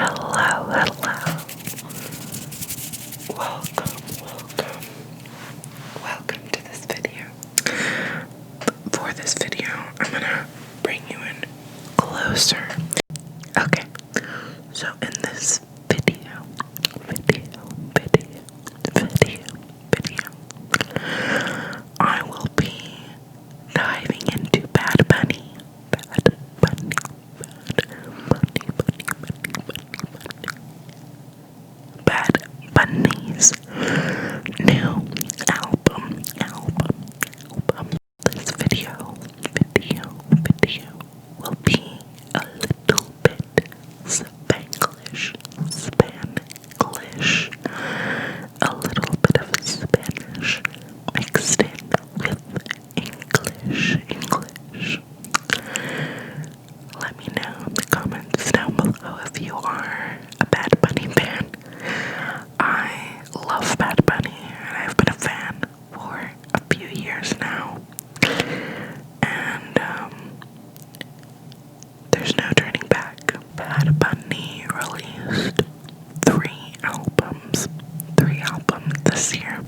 Hello. Welcome to this video. For this video, I'm gonna bring you in closer. Okay, so in this video, I will be diving into Bad Bunny. Bad Bunny's new album. This video will be a little bit Spanglish, a little bit of Spanish mixed in with English. Let me know in the comments down below if you are a Bad Bunny fan. I love Bad Bunny, and I've been a fan for a few years now. And there's no turning back. Bad Bunny released three albums this year,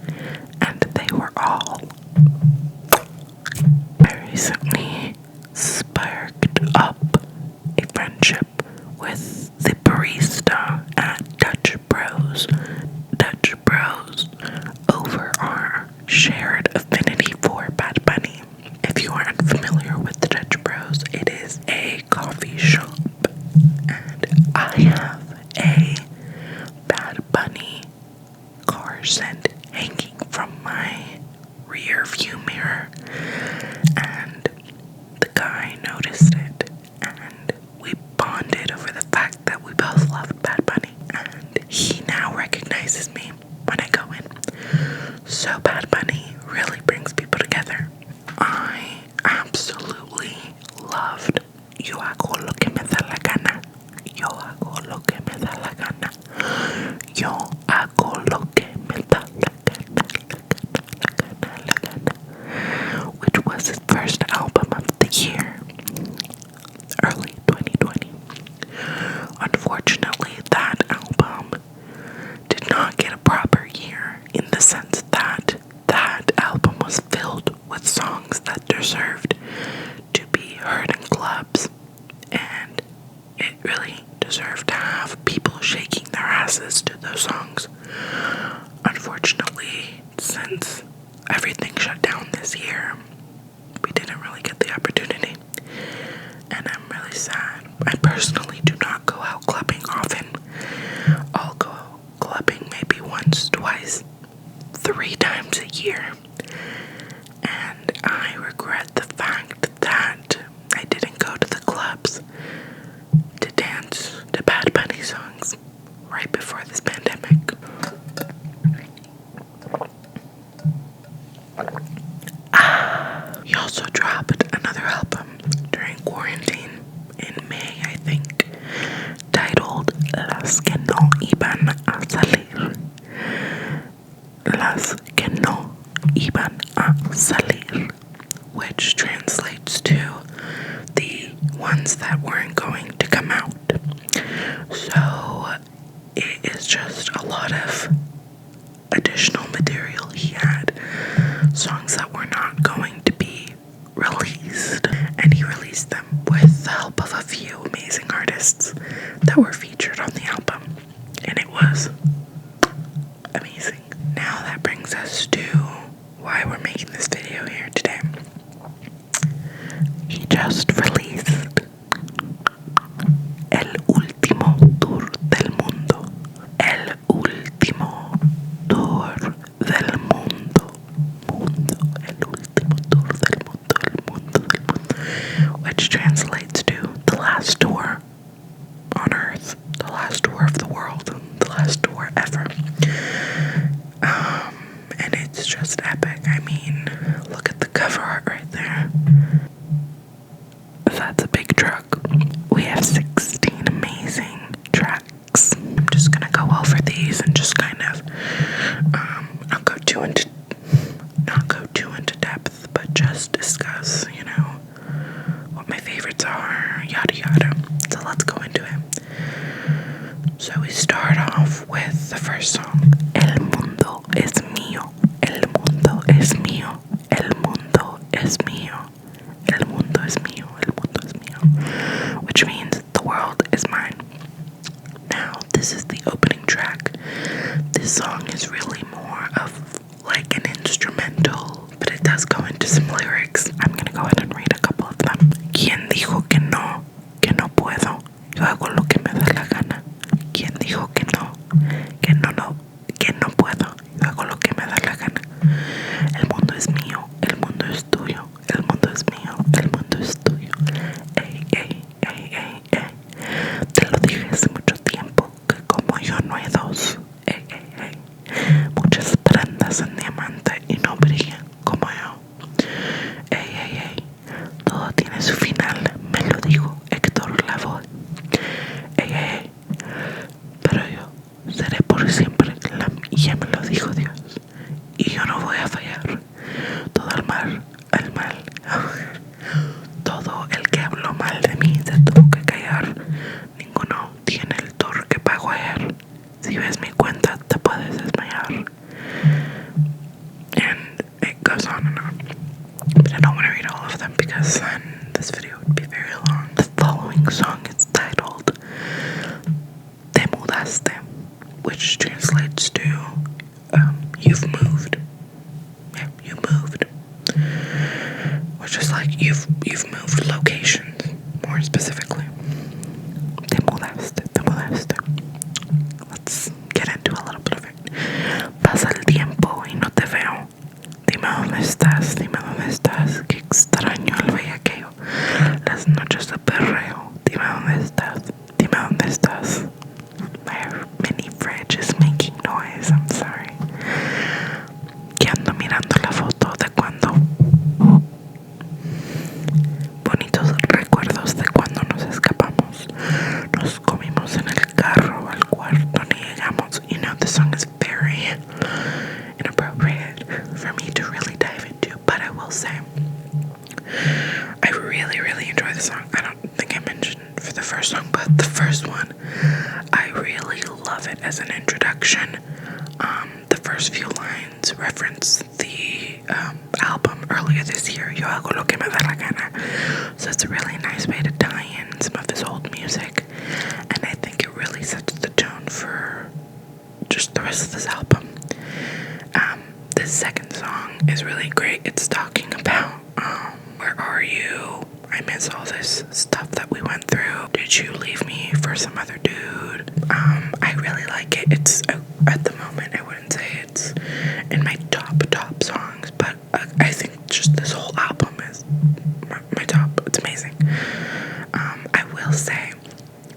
and they were all. I recently sparked up a friendship with the barista at Dutch Bros over our shared affinity for Bad Bunny. If you aren't familiar with the Dutch Bros, it is a coffee shop, and I have a Bad Bunny car scent hanging from my rear view mirror, and the guy noticed it, and we bonded over the fact that we both loved Bad Bunny, and he now recognizes me when I go in. So Bad Bunny really brings people together. I absolutely loved Yo hago lo que me da la gana. Yo hago lo que me da la gana. Yo hago lo que me da la gana, which was his first album of the year, early 2020. Unfortunately, that album did not get a proper year in the sense that that album was filled with songs that deserved to be heard in clubs, and it really deserved to have people shaking their asses to those songs. Unfortunately, since everything shut down this year, we didn't really get the opportunity, and I'm really sad. I personally do not go out clubbing often. I'll go clubbing maybe once, twice, 3 times a year, and I regret the fact that I didn't go to the clubs to dance to Bad Bunny songs right before this pandemic. He also dropped another album during quarantine in May, I think, titled Las que no iban a salir. Las que no iban a salir, which translates to the ones that weren't going to come out. So it is just a lot of additional material. He had songs that were not going to be released, and he released them with the help of a few amazing artists that were featured on the album, and it was amazing. Now that brings us to why we're making this video here today. He just released El Último Tour del Mundo. El Último Tour del Mundo. El Último Tour del Mundo. Which translates to the last tour on Earth, the last tour of the world, the last tour ever. And it's just epic. I mean, look at the cover art right there. That's a big truck. We have 16 amazing tracks. I'm just gonna go over these and just kind of not go too into depth, but just discuss, what my favorites are, yada yada. So let's go into it. So we start off with the first song. El mundo es mío. El mundo es mío. El mundo es mío. El mundo es mío. El mundo es mío. Which means the world is mine. Now, this is the opening track. This song is really more of like an instrumental, but it does go into some lyrics. I'm gonna go ahead and read a couple of them. ¿Quién dijo que no puedo? Yo hago lo que me da la gana. ¿Quién dijo que no puedo? Yo hago lo que me da la gana. El mundo es mío, el mundo es tuyo, el mundo es mío, el mundo es tuyo. Ey, ey, ey, ey, ey. Te lo dije hace mucho tiempo que como yo no hay dos. Ey, ey, ey. Muchas prendas en diamante y no brillan como yo. Ey, ey, ey. Todo tiene su final, me lo dijo Héctor Lavoe. Ey, ey, ey. Pero yo seré por siempre y ya me lo dijo Dios. Y yo no voy a fallar. Todo el mal, todo el que habló mal de mí se tuvo que callar. Ninguno tiene el tour que pagó ayer. Si ves mi cuenta te puedes desmayar. And it goes on and on. But I don't want to read all of them because then this video would be very long. The following song is titled Te mudaste, which translates to you've moved. Yeah, you moved. Which is like you've moved locations, more specifically. Te mudaste, te mudaste. Let's get into a little bit of it. Pasa el tiempo y no te veo. Dime dónde estás, qué extraño el bellaqueo. Las noches de perreo. Dime dónde estás. My mini fridge is making noise, I'm sorry. Que ando mirando la foto de cuando. Bonitos recuerdos de cuando nos escapamos. Nos comimos en el carro, al cuarto ni llegamos. You know, this song is very inappropriate for me to really dive into, but I will say I really enjoy the song. I don't think I mentioned for the first song, but the first one, I really love it as an introduction. The first few lines reference the album earlier this year, Yo hago lo que me da la gana. So it's a really nice way to tie in some of his old music, and I think it really sets the tone for just the rest of this album. The second song is really great. It's talking about where are you? I miss all this stuff that we went through. Did you leave me for some other dude? I really like it. It's at the moment I wouldn't say it's in my top songs, but I think just this whole album is my top. It's amazing. I will say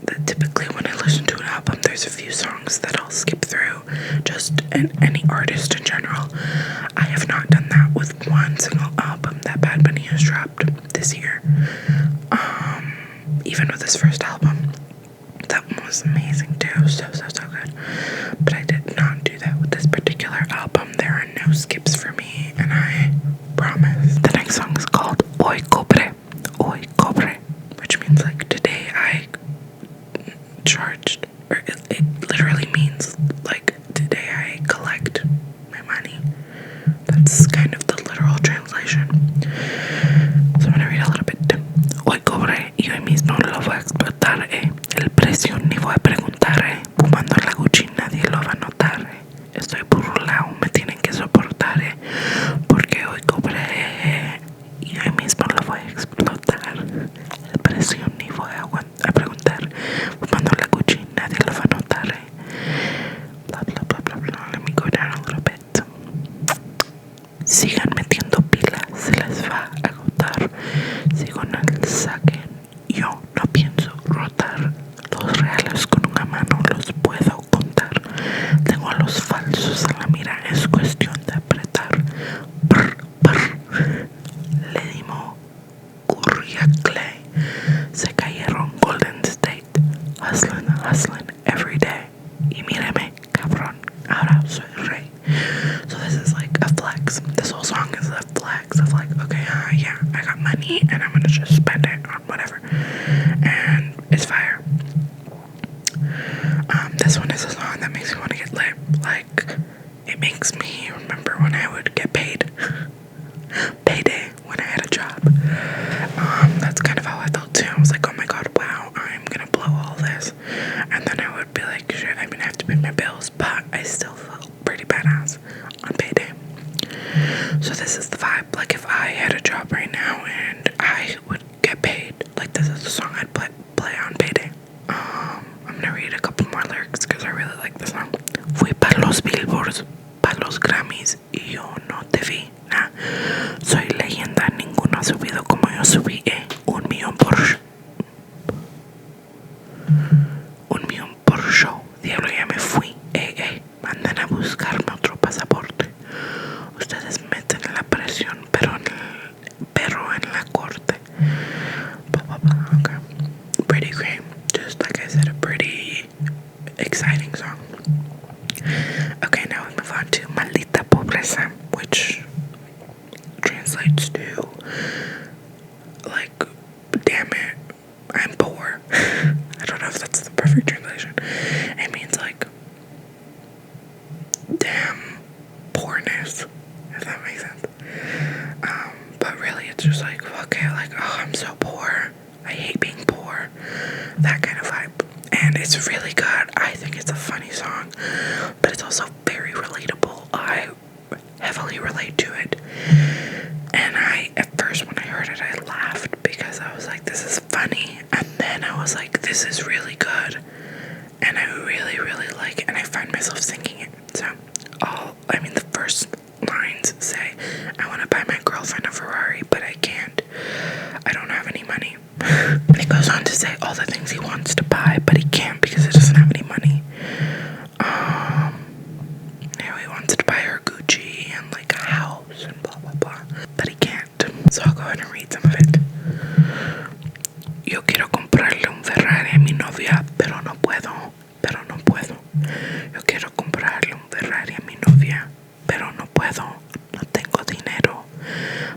that typically when I listen to an album, there's a few songs that I'll skip through, just any artist in general. I have not done that with one single album that Bad Bunny has dropped this year. Even with his first album, that one was amazing too, so good. But I did not do that with this particular album. There are no skips for me, and I promise. The next song is called Hoy cobré, which means like today I charged, or it literally means like today I collect my money. That's kind of the literal translation. So I'm gonna read a little bit. Hoy cobré y hoy mismo lo voy a explotar. El precio ni voy a preguntar. Fumando en la Gucci nadie lo va a notar. Estoy burlao, me tienen que soportar. Porque hoy cobré y hoy mismo lo voy a explotar. El precio ni voy a preguntar. Fumando en la Gucci nadie lo va a notar. Blah blah blah blah blah. Let me go down a little bit. Sigan metiendo pilas, se les va a agotar. Sigo en el saque, yo no pienso rotar. Los reales con una mano los puedo contar. Tengo a los falsos en la mira, es cuestión de apretar. Brr, brr. Le dimos curry a Clay. Se cayeron Golden State. Hustling every day. Y míreme, cabrón, ahora soy rey. So this is like a flex. This whole song is a flex of like, okay, yeah, I got money and I'm gonna just spend it on whatever. And it's fire. this one is a song that makes me want to get lit. Like, it makes me remember when I would get paid. Payday, when I had a job. That's kind of how I felt too. I was like, oh my god, wow, I'm gonna blow all this. And then I would be like, shit, I'm gonna have to pay my bills, but I still felt pretty badass on payday. So this is the vibe. Like, if I had a job right now and I would get paid, like, this is the song I'd play on payday. I'm gonna read a couple more lyrics because I really like the song. Fui para los billboards, para los Grammys y yo no te vi. Nah. Soy leyenda, ninguno ha subido como yo subí. 1,000,000 por show. Diablo, ya me fui. Manden a buscarme otro pasaporte. Ustedes meten en la presión, pero en la corte. Blah, blah, blah. Okay. Pretty great. Just like I said, a pretty exciting song. Okay, now we move on to Maldita Pobreza, which translates to, like, damn it, I'm poor. I don't know if that's the perfect translation. It means, like, damn poorness, if that makes sense. But really, it's just like, okay, like, oh, I'm so poor. I hate being poor. That kind of vibe. And it's really good. I think it's a funny song, but it's also very relatable. I heavily relate to it. And at first when I heard it, I laughed because I was like, this is funny. And then I was like, this is really good. And I really, really like it. And I find myself singing it. So, the first lines say, I want to buy my girlfriend a Ferrari, but I can't. I don't have any money. And it goes on to say all the things he wants to buy, but he can't because he doesn't have any money. He wants to buy her Gucci and like a house and blah blah blah, but he can't. So I'll go ahead and read some of it. Yo quiero comprarle un Ferrari a mi novia, pero no puedo. Yo quiero comprarle un Ferrari a mi novia, pero no puedo. No tengo dinero.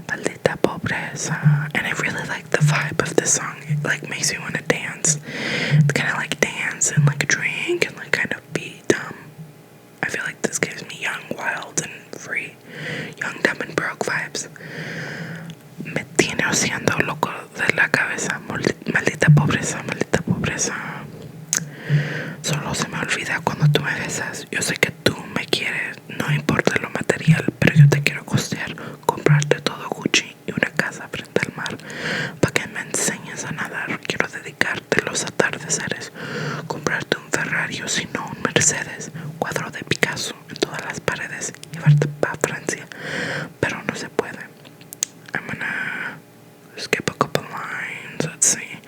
Maldita pobreza. And I really like the vibe of this song. It like makes me want to dance. It's kind of like dance and like drink and like kind of be dumb. I feel like this gives me young, wild, and free. Young, dumb, and broke vibes. Me tiene haciendo loco de la cabeza. Maldita pobreza, maldita pobreza. Solo se me olvida cuando tú me besas. Yo sé que tú me quieres, no importa lo material, pero yo te quiero costear, comprarte todo Gucci y una casa frente al mar, para que me enseñes a nadar. Quiero dedicarte los atardeceres, comprarte un Ferrari o si no un Mercedes, cuadro de Picasso en todas las paredes, llevarte para Francia, pero no se puede. I'm gonna skip a couple lines. Let's see.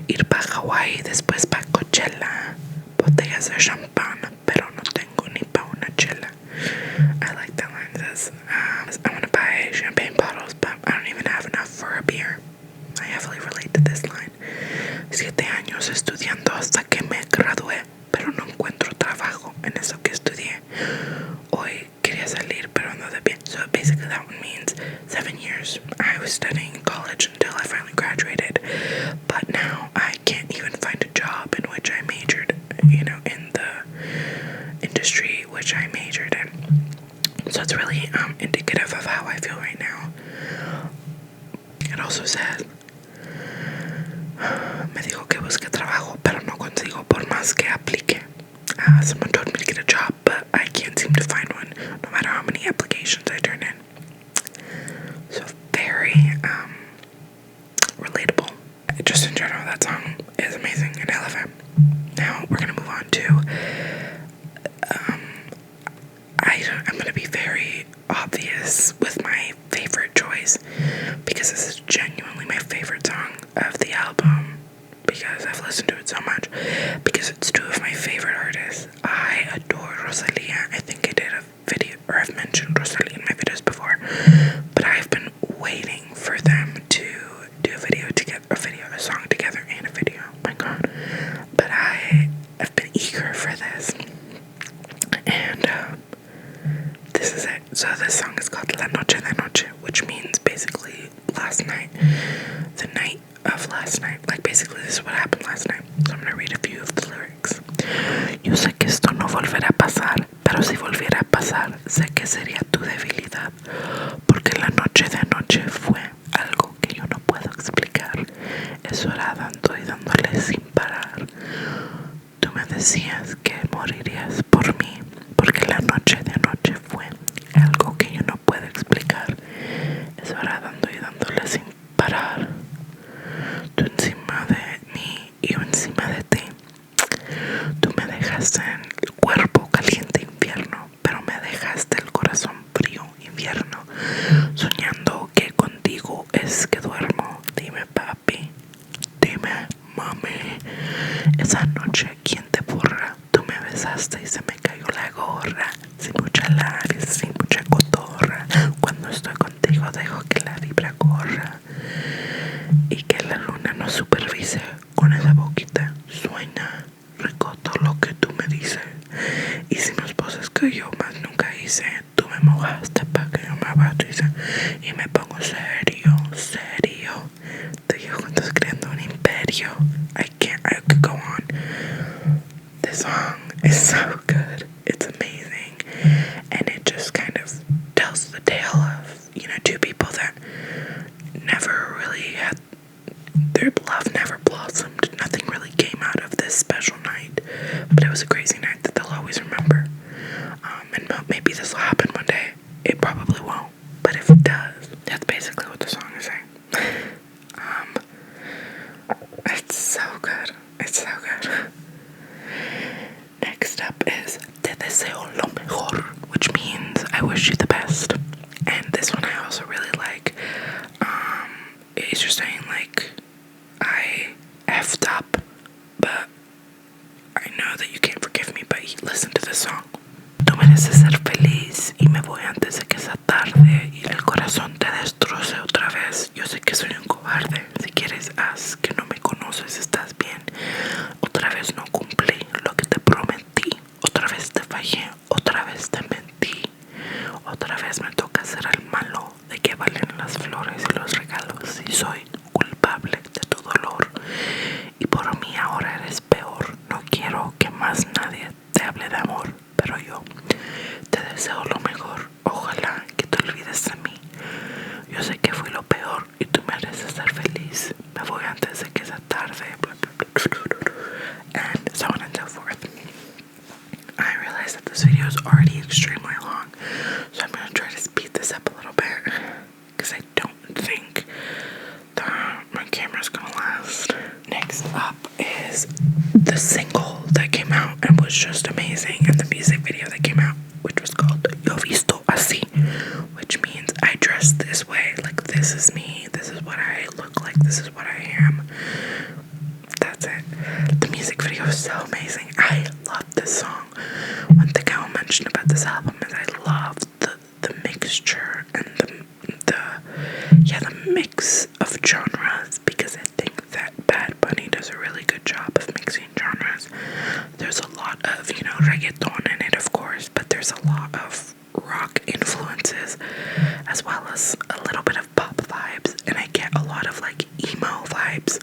Ir para Hawaii, después para Coachella, botellas de champán, pero no tengo ni pa' una chela. I like that line. It says, I want to buy champagne bottles, but I don't even have enough for a beer. I heavily relate to this line. 7 años estudiando hasta que me gradué, pero no encuentro trabajo en eso que estudié. Hoy quería salir, pero no de pie. So basically that one means 7 years. I was studying in college until I finally graduated, but now I can't even find a job in which I majored, in the industry which I majored in. So it's really indicative of how I feel right now. It also says, me dijo que busque trabajo, pero no consigo por más que aplique. Someone told me to get a job, but I can't seem to find one, no matter how many applications I turn in. So very relatable. Just in general, that song is amazing, and I love it. Now we're gonna move on to I'm gonna be very obvious with my favorite choice because this is genuinely my favorite song of the album because I've listened to it so much, because it's 2 of my favorite artists. I adore Rosalía. I think I did a video, or I've mentioned Rosalía in my videos before, but I've been waiting for them to do a song together and a video. Oh my god. But I have been eager for this. And this is it. So this song is called La Noche de Noche, which means basically last night. The night of last night. Like basically this is what happened last night. So I'm gonna read a few of the lyrics. Yo sé decías que morirías por mí, porque la noche de anoche fue algo que yo no puedo explicar. Eso era dando y dándole sin parar. Tú encima de mí y yo encima de ti. Tú me dejaste en el cuerpo caliente infierno, pero me dejaste el corazón frío invierno. Soñando que contigo es que duermo. Dime papi, dime mami. Esa noche, ¿quién te borra? Tú me besaste y se me cayó la gorra. Sin mucha labia, sin mucha cotorra. Cuando estoy contigo dejo que la vibra corra. Y que la luna nos supervise. Con esa boquita sueña rico todo lo que tú me dices. Hicimos cosas que yo más nunca hice. Tú me mojaste para que yo me bautice. Y me pongo serio, serio. Tú y yo juntos creando un imperio. I could go on. This song is so good. It's amazing. And it just kind of tells the tale of, two people that never really had, their love never blossomed. Nothing really came out of this special night. But it was a crazy night that they'll always remember. And maybe this will happen one day. It probably won't. But if it does, that's basically what the song is saying. It's so good. It's so good. Next up is Te deseo lo mejor, which means I wish you the best. And this one I also really like. It's just saying like, I effed up, but I know that you can't forgive me, but listen to this song. Tú mereces ser feliz y me voy antes de que sea tarde y el corazón te destroce otra vez. Yo sé que soy un cobarde. Si quieres haz que no me conoces, estás bien. Otra vez no cumplí lo que te prometí. Otra vez te fallé. Otra vez te mentí. Otra vez me toca ser el malo. ¿De qué valen las flores y los regalos si soy culpable de tu dolor? Y por mí ahora eres peor. No quiero que más nadie te hable de amor, pero yo te deseo lo mejor. Ojalá que te olvides de mí. Yo sé que fui lo peor y tú mereces ser feliz. Me voy antes de que sea tarde. And so on and so forth. I realize that this video is already extremely long, so I'm going to try to speed this up a little bit, because I don't think that my camera's going to last. Next up is the single that came out and was just amazing, and the music video that came out, which was called Yo Visto Así, which means I dress this way, like this is me, this is what I look like, this is what I am. That's it. The music video is so amazing. I love this song. One thing I will mention about this album is I love the mixture and the mix of genres, because I think that Bad Bunny does a really good job of mixing genres. There's a lot of, reggaeton in it, of course, but there's a lot of rock influences as well as a little bit of pop vibes, and I get a lot of like emo vibes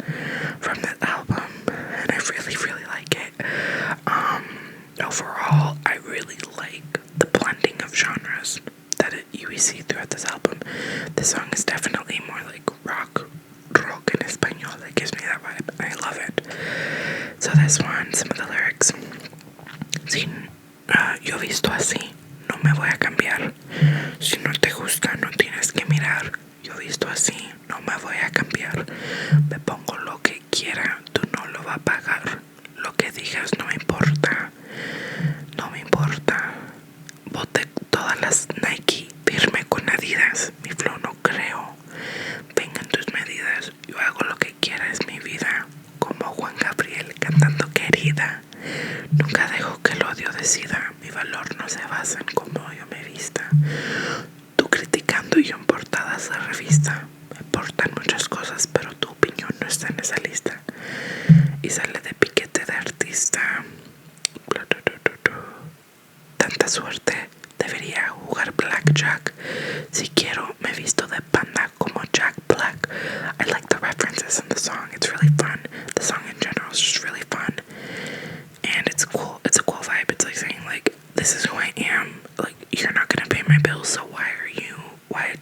from this album, and I really, really like it. Overall, I really like the blending of genres that you see throughout this album. This song is definitely more like rock en español. That gives me that vibe, and I love it. So this one, some of the lyrics. Yo visto así, no me voy a cambiar. Si no te gusta, no tienes que mirar. Yo visto así, no me voy a cambiar. Me pongo lo que quiera, tú no lo vas a pagar. Lo que digas no me importa. No me importa. Bote todas las Nike, firme con Adidas. Mi flow no creo. Vengan tus medidas. Yo hago lo que quiera, es mi vida. Como Juan Gabriel cantando querida. Nunca dejo que el odio decida. Mi valor no se basa en cómo yo me vista. Tú criticando y yo en portadas de revista. Me importan muchas cosas, pero tu opinión no está en esa lista. Y sale de piquete de artista. Tanta suerte, debería jugar blackjack. Si quiero, me visto de panda como Jack Black. I like the references in the song. It's really fun. The song in general is just really fun. And it's cool. It's a cool vibe. It's like saying, like, this is who I am. Like, you're not gonna pay my bills, so why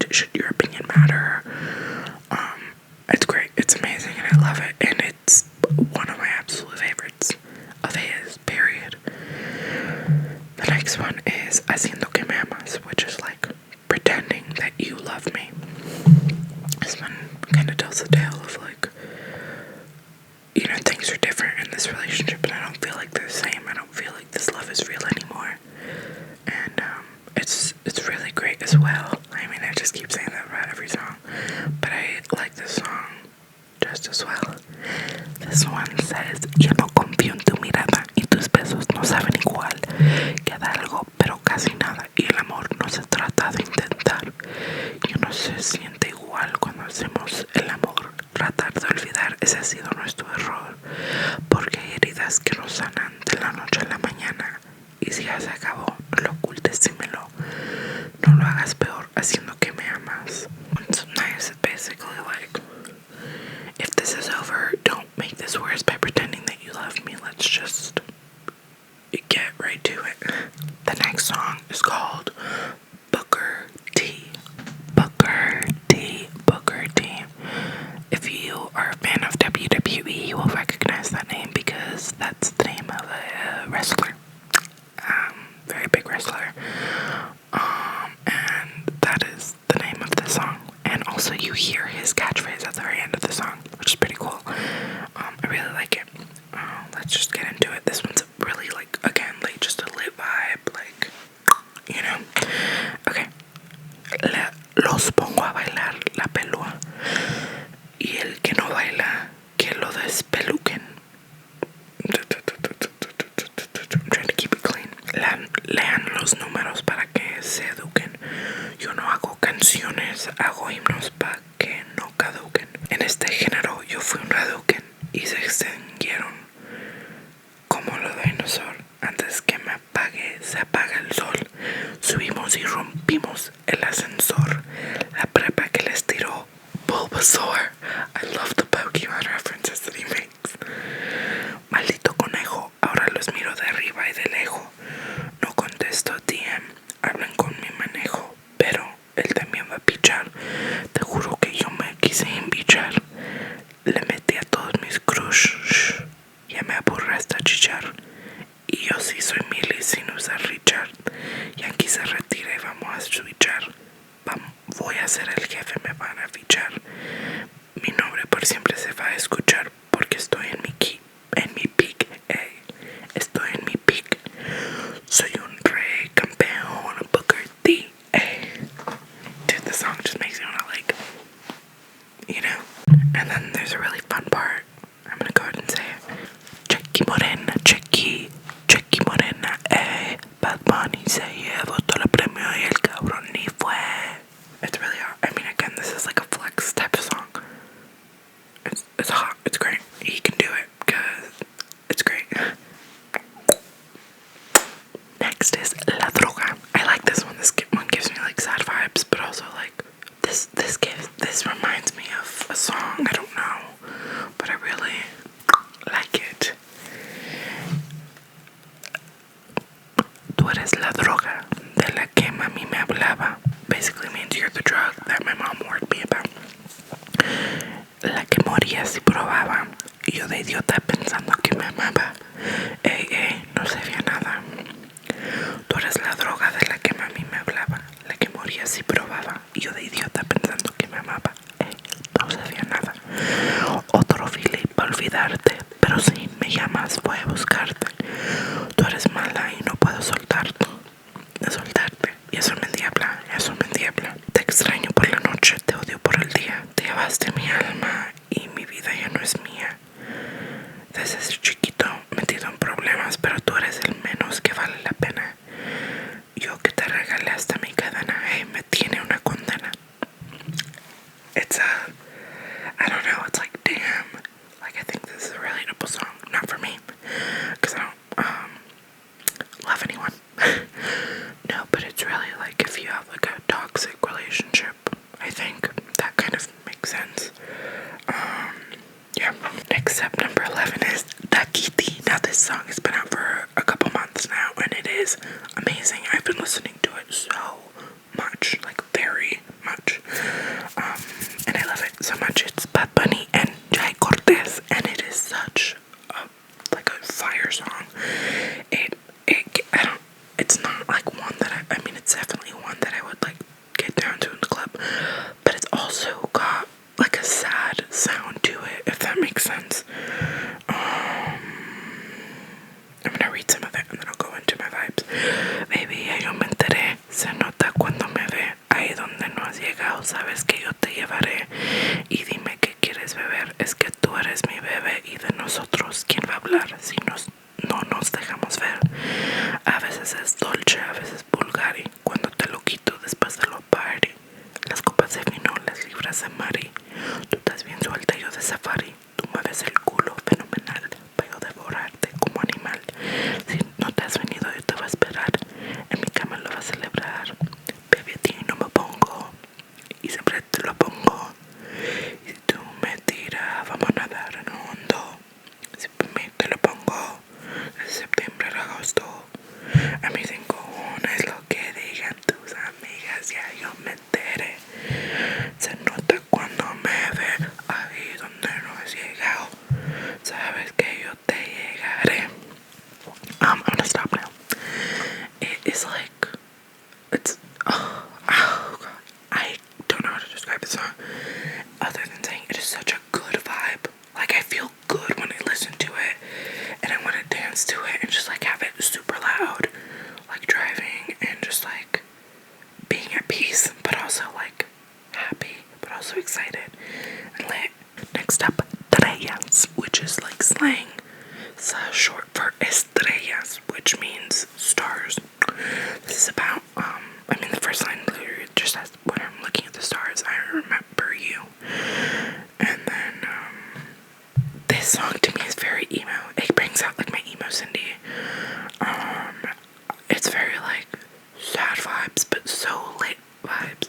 should your opinion matter? It's great. It's amazing, and I love it. And it's one of my absolute favorites of his, period. next one is Haciendo que me amas, which is like pretending that you love me. This one kind of tells the tale of like, you know, things are different in this relationship and I don't feel like they're the same. I don't feel like this love is real anymore. And it's really great as well. I mean, I just keep saying that about every song, but I like this song just as well. This one says, yo no confío en tu mirada y tus besos no saben igual. Queda algo, pero casi nada, y el amor no se trata de intentar. Y no se siente igual cuando hacemos el amor. Tratar de olvidar, ese ha sido nuestro error, porque hay heridas que nos sanan de la noche a la mañana. Y si ya se acabó, no lo ocultes, dímelo. No lo hagas peor haciendo que me amas. It's nice, basically like, if this is over, don't make this worse by pretending that you love me. Let's just get right to it. The next song is called Booker T. Booker T. Booker T. If you are a fan of WWE, you will recognize that name because that's the name of a wrestler. Very big wrestler. And that is the name of the song. And also you hear his catchphrase at the very end of the song, which is pretty cool. I really like it. Let's just get into it. This one's really like, again, like just a lit vibe, like, you know. Okay. Los pongo a bailar la pelúa y el que no baila que lo despeluquen. I'm trying to keep it clean. Lean los números para que se eduquen. Yo no hago canciones, hago himnos para que no caduquen. En este género yo fui un Hadouken y se extinguieron como lo dinosaur. Antes que me apague, se apaga el sol. Subimos y rompimos el ascensor. La prepa que les tiró Bulbasaur. I love the Pokemon references that he makes. Maldito conejo, ahora los miro de arriba y de lejos. No contesto DM, hablan con mi manejo, pero él también va a pichar. Te juro que yo me quise embichar. Le metí a todos mis crush. Ya me aburre hasta chichar. Y yo sí soy Millie sin usar Richard. Y aquí se retira y vamos a switchar. Voy a ser el jefe, me van a fichar. Mi nombre por siempre se va a escuchar porque estoy en mi peak, estoy en mi peak. Soy un rey campeón, Booker T, Dude, the song just makes me wanna like, you know. And then there's a really fun part. I'm gonna go ahead and say it. Checky morena, checky morena, Bad Bunny se llevó todo el premio y el cabrón ni fue. It's really hot. I mean, again, this is like a flex type of song. It's hot. It's great. He can do it because it's great. Next is La Droga. I like this one. This one gives me like sad vibes, but also like this reminds me of a song. I don't know, but I really like it. Tú eres la droga de la que mami me hablaba. Basically means you're the drug that my mom warned me about. La que moría si probaba. Y yo de idiota pensando que me amaba. No sabía nada. Tú eres la droga de la que mami me hablaba. La que moría si probaba. Y yo de idiota pensando que me amaba. No sabía nada. Otro fili para olvidarte. Pero si me llamas voy a buscarte. Tú eres mala y no puedo soltarte. Y eso me endiabla, Te extraño por la noche, te odio por el día. Te llevaste mi alma y mi vida ya no es mía. Desde chiquito metido en problemas, pero tú eres el menos que vale la pena. Yo que te regalé hasta mi cadena, me tiene una condena. It's I don't know, it's like damn. Like I think this is a relatable song, not for me, because I don't love anyone. No, but it's really like if you have like a toxic relationship, I think that kind of makes sense. Yeah. Next up, number 11 is Takiti. Now this song has been out for a couple months now, and it is amazing. I've been listening to it so much, like very much, and I love it so much. It's Bad Bunny and Jai Cortez, and it is such a fire song. It's not it's definitely one that I would like get down to in the club. But it's also got like a sad sound to it, if that makes sense. I'm gonna read some of it and then I'll go into my vibes. Baby, ya yo me enteré, se nota cuando me ve. Ahí donde no has llegado, sabes que yo te llevaré. Y dime qué quieres beber, es que tú eres mi bebé. Y de nosotros, ¿quién va a hablar si no nos dejamos ver? A veces es dolce, a veces vulgar. Y cuando te lo quito después de lo party, las copas de vino, las libras de mari. Tú estás bien suelta, yo de safari. Tú mueves el culo fenomenal, para yo devorarte como animal. Si no te has venido, yo te voy a esperar. En mi cama lo vas a celebrar. Baby, a ti no me pongo, y siempre te lo pongo. Y si tú me tiras, vamos a nadar en hondo. Si por mí te lo pongo, de septiembre a agosto. A mí sin cojones lo que digan tus amigas, ya yo me enteré. Se nota cuando me ve, ahí donde no has llegado. Sabes que yo te llegaré. I'm gonna stop now. It is like, it's, oh god, I don't know how to describe the song other than saying it is such a good vibe. Like, I feel good when I listen to it, and I want to dance to it and just like have it super loud, like driving and just like being at peace, but also like happy, but also excited and lit. Next up, estrellas, which is like slang, short for estrellas, which means stars. This is about, the first line literally just says, when I'm looking at the stars, I remember you. And then, this song to me is very emo. It brings out like my emo Cindy. It's very like sad vibes, but so lit vibes.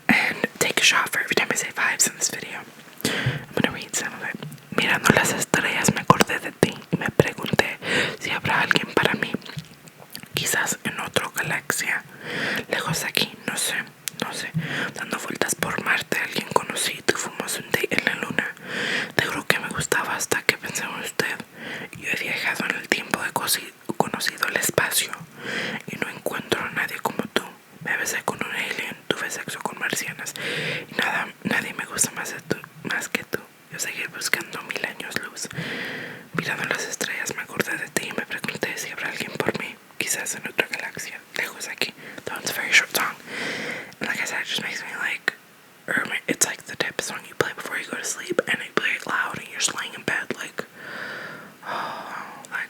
And take a shot for every time I say vibes in this video. I'm gonna read some of it. Mirando las estrellas me acordé de ti y me pregunté si habrá alguien para mí. Quizás en otra galaxia, lejos de aquí, no sé. Dando vueltas por Marte, alguien conocí, fuimos un date en la luna. Te juro que me gustaba hasta que pensé en usted. Yo he viajado en el tiempo, he conocido el espacio y no encuentro a nadie como tú. Me besé con un alien, tuve sexo con marcianas y nadie me gusta más que tú. Yo seguí buscando 1000 años luz. Mirando las estrellas me acordé de ti y me pregunté si habrá alguien por mí. Quizás en otra galaxia, lejos de aquí. That one's a very short song. And like I said, it just makes me like, it's like the type of song you play before you go to sleep, and you play it loud and you're just laying in bed like, oh, like,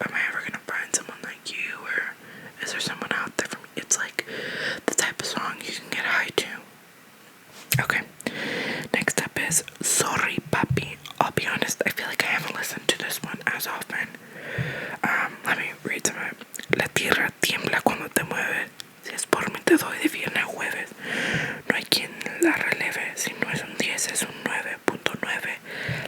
am I ever gonna find someone like you, or is there someone out there for me? It's like the type of song you can get high to. Okay, next up is Sorry Papi. I'll be honest, I feel like I haven't listened to this one as often. Let me read some of it. La tierra tiembla cuando te mueves. Si es por mí te doy de viernes a jueves. No hay quien la releve. Si no es un 10 es un 9.9.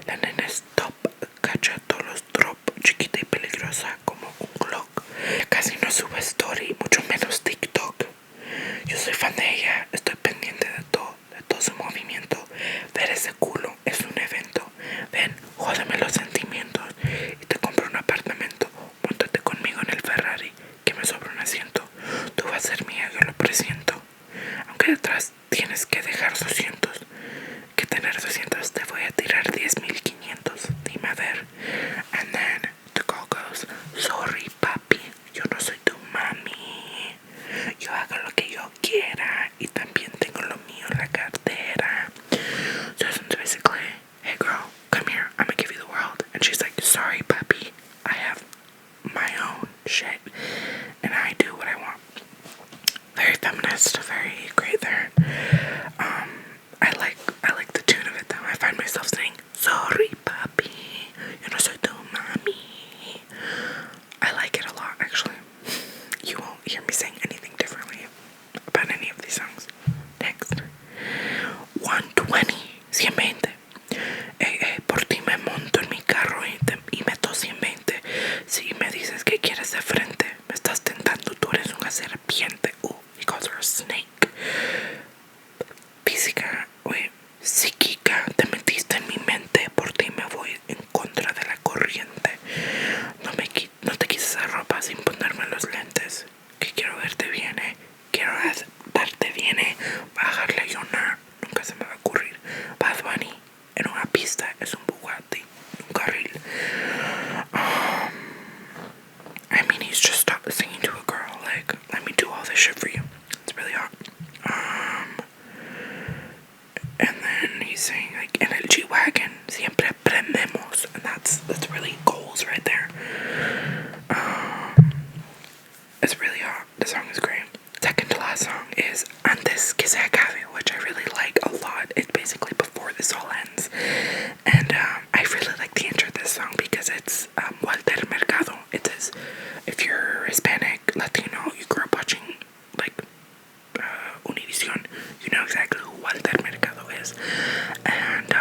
La nena es top. Cacha todos los drop. Chiquita y peligrosa como un Glock. Casi no sube story, mucho menos TikTok. Yo soy fan de ella. Estoy pendiente de todo su movimiento. Ver ese culo es un evento. Ven, jódeme los sentimientos y te compro un apartamento. Móntate conmigo en el Ferrari, que me sobra un asiento. Tú vas a ser mía, yo lo presiento. It's really hot. The song is great. Second to last song is Antes que se acabe, which I really like a lot. It's basically before this all ends. And I really like the intro of this song because it's Walter Mercado. It says, if you're Hispanic, Latino, you grew up watching like Univision, you know exactly who Walter Mercado is. And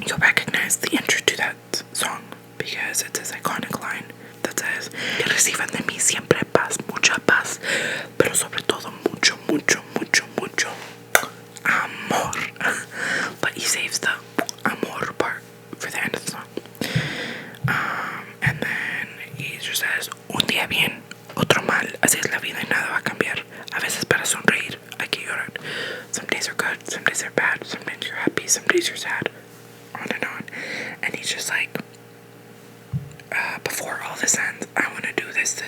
you'll recognize the intro to that song because it's this iconic line that says, que reciban de mí siempre paz, mucha paz, pero sobre todo mucho, mucho, mucho, mucho amor. But he saves the amor part for the end of the song. And then he just says, un día bien, otro mal, así es la vida y nada va a cambiar. A veces para sonreír hay que llorar. Some days are good, some days are bad, sometimes you're happy, some days you're sad, on and on. And he's just like, before all this ends, I want to do this,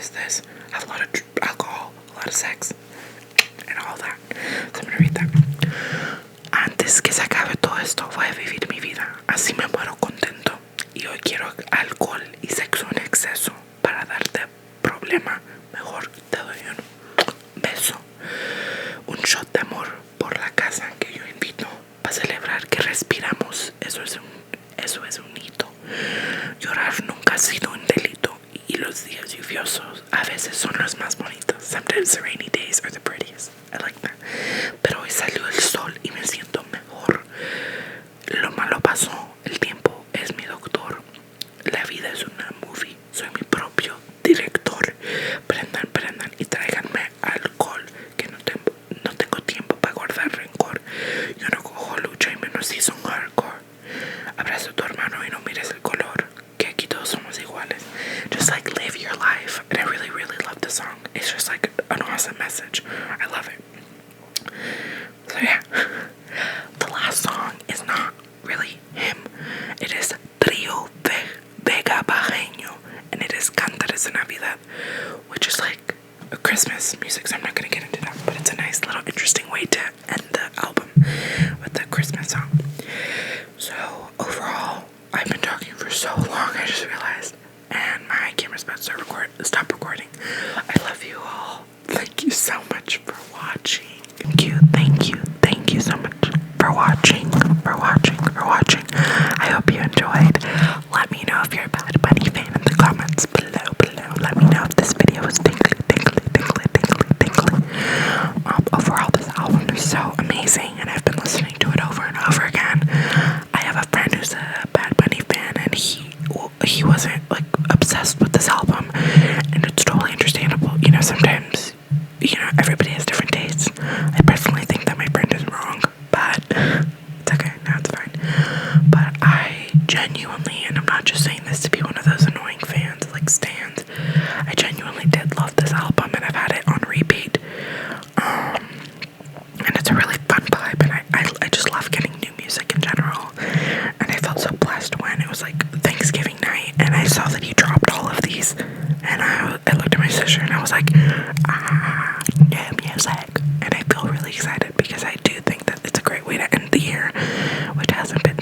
have a lot of alcohol, a lot of sex, and all that. So I'm going to read that. Antes que se acabe todo esto, voy a vivir mi vida. Así me muero contento. Y hoy quiero alcohol y sexo en exceso. Para darte problema, mejor te doy un beso. Un shot de amor por la casa que yo invito. Para celebrar que respiramos. Eso es un hito. Llorar nunca ha sido un delito. Y los días lluviosos a veces son los más bonitos. Sometimes the rainy days are the prettiest. I like that. Pero hoy salió el sol y me siento mejor. Lo malo pasó. El tiempo es mi doctor. La vida es una movie. Soy mi propio director. Prendan, prendan y tráiganme alcohol. Que no tengo tiempo para guardar rencor. Yo no cojo lucha y menos si son hardcore. Abraza a tu hermano y no mires el color. Que aquí todos somos iguales. Just like live your life. And I really, really love the song. It's just like an awesome message. I love it. So yeah. The last song is not really him. It is Trio Vega Bajeño. And it is Cantares de Navidad. Which is like a Christmas music. So I'm not going to get into that. But it's a nice little interesting way to end the album with the Christmas song. So overall, I've been talking for so long, I just realized, and my camera's about to stop recording. I love you all. Thank you so much for watching. Thank you so much for watching. I hope you enjoyed. Let me know if you're a Bad Bunny fan in the comments below. Let me know if this video was tingly. Overall, this album is so amazing, and I've been listening to it over and over again. I have a friend who's a Bad Bunny fan, and he wasn't like obsessed with this album, and it's totally understandable. You know, sometimes, everybody has different tastes. I personally think that my friend is wrong, but it's okay. No, it's fine. But I genuinely, and I'm not just saying this to be one of those annoying fans like stans, I genuinely did love this album, and I've had it on repeat. And it's a really fun vibe, and I just love getting new music in general. And I felt so blessed when it was like Thanksgiving night, and I saw that he dropped all of these, and I looked at my sister, and I was like, new music. And I feel really excited because I do think that it's a great way to end the year, which hasn't been